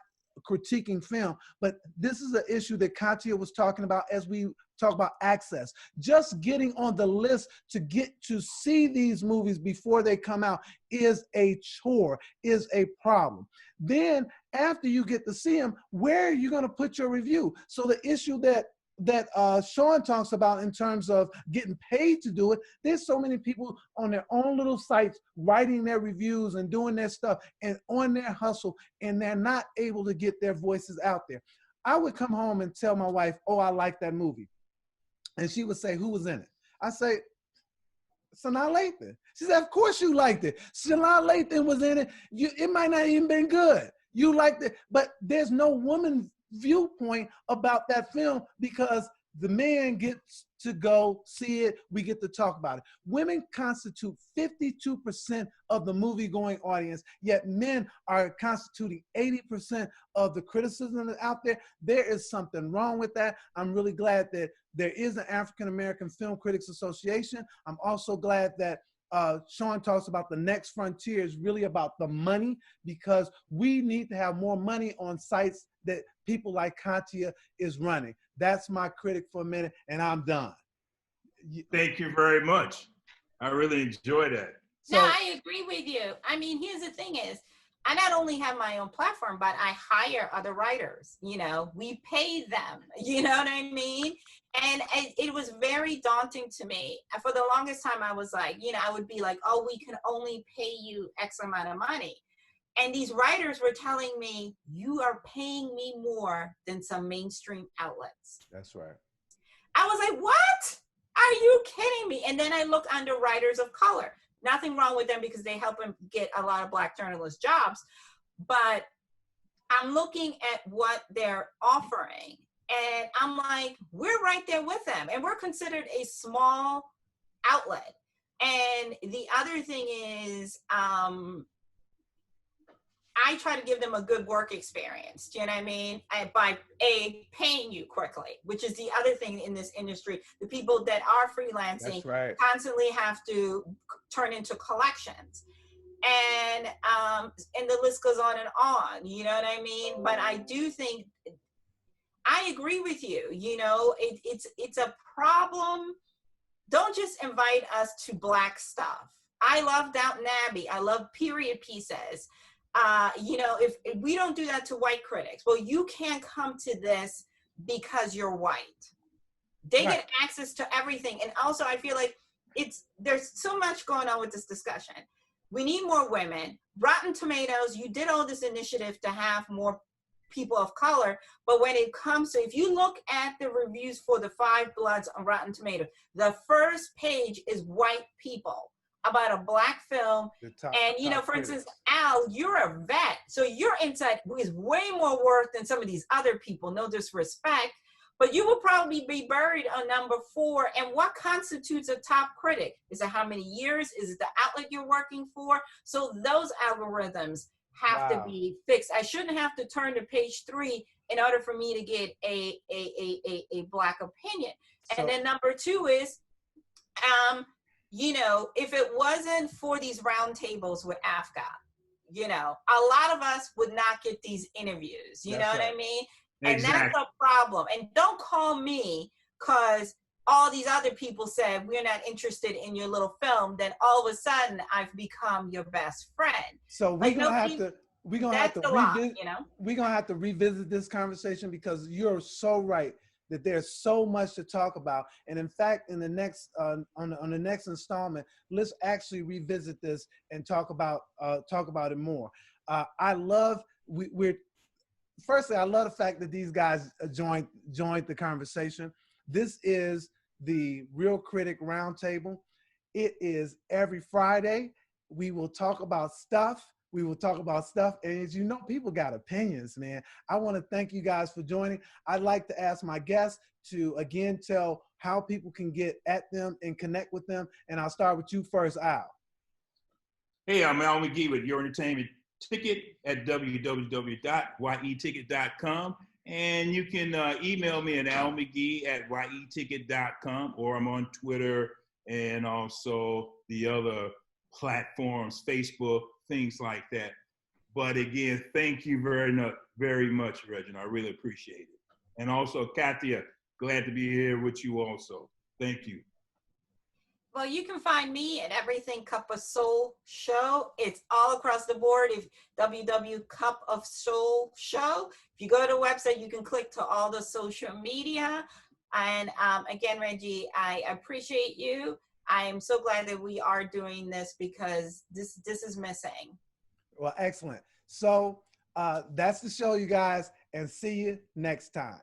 critiquing film, but this is an issue that Katia was talking about as we talk about access. Just getting on the list to get to see these movies before they come out is a chore, is a problem. Then after you get to see them, where are you going to put your review? So the issue that Sean talks about in terms of getting paid to do it, there's so many people on their own little sites writing their reviews and doing their stuff and on their hustle, and they're not able to get their voices out there. I would come home and tell my wife, oh, I like that movie. And she would say, who was in it? I say, Sanaa Lathan. She said, of course you liked it. Sanaa Lathan was in it. It might not even been good. You liked it, but there's no woman viewpoint about that film because the man gets to go see it. We get to talk about it. Women constitute 52% of the movie-going audience, yet men are constituting 80% of the criticism that's out there. There is something wrong with that. I'm really glad that there is an African American Film Critics Association. I'm also glad that Sean talks about the next frontier is really about the money, because we need to have more money on sites that people like Katia is running. That's my critic for a minute, and I'm done. Thank you very much. I really enjoy that. No, I agree with you. I mean, here's the thing is, I not only have my own platform, but I hire other writers. You know, we pay them. You know what I mean? And it was very daunting to me. And for the longest time, I was like, you know, I would be like, oh, we can only pay you X amount of money. And these writers were telling me, you are paying me more than some mainstream outlets. That's right. I was like, what? Are you kidding me? And then I look under writers of color. Nothing wrong with them because they help them get a lot of Black journalist jobs. But I'm looking at what they're offering. And I'm like, we're right there with them. And we're considered a small outlet. And the other thing is, I try to give them a good work experience. Do you know what I mean? By paying you quickly, which is the other thing in this industry. The people that are freelancing constantly have to turn into collections, and the list goes on and on. You know what I mean? But I do think I agree with you. You know, it's a problem. Don't just invite us to Black stuff. I love Downton Abbey. I love period pieces. You know, if we don't do that to white critics, well, you can't come to this because you're white. They get access to everything. And also, I feel like there's so much going on with this discussion. We need more women. Rotten Tomatoes, you did all this initiative to have more people of color, but when it comes to, if you look at the reviews for the Five Bloods on Rotten Tomatoes, the first page is white people about a Black film. And, you know, for instance, Al, you're a vet, so your insight is way more worth than some of these other people, no disrespect, but you will probably be buried on number 4. And what constitutes a top critic? Is it how many years? Is it the outlet you're working for? So those algorithms have to be fixed. I shouldn't have to turn to page 3 in order for me to get a Black opinion. And then number 2 is, you know, if it wasn't for these roundtables with AFCA, you know, a lot of us would not get these interviews. You know what I mean? And that's a problem. And don't call me because all these other people said we're not interested in your little film. Then all of a sudden I've become your best friend. So we're gonna have to revisit. You know, we're gonna have to revisit this conversation because you're so right that there's so much to talk about. And in fact, in the next on the next installment, let's actually revisit this and talk about it more. I love Firstly, I love the fact that these guys joined the conversation. This is the Reel Critic Roundtable. It is every Friday. We will talk about stuff. And as you know, people got opinions, man. I want to thank you guys for joining. I'd like to ask my guests to again tell how people can get at them and connect with them. And I'll start with you first, Al. Hey, I'm Al McGee with Your Entertainment Ticket at www.yeticket.com. And you can email me at almcgee@yeticket.com, or I'm on Twitter and also the other platforms, Facebook, things like that. But again, thank you very much, Reggie. I really appreciate it. And also, Katia, glad to be here with you also. Thank you. well, you can find me at Everything Cup of Soul Show. It's all across the board. If Cup of Soul Show. If you go to the website, you can click to all the social media. And again, Reggie, I appreciate you. I am so glad that we are doing this because this is missing. Well, excellent. So that's the show, you guys, and see you next time.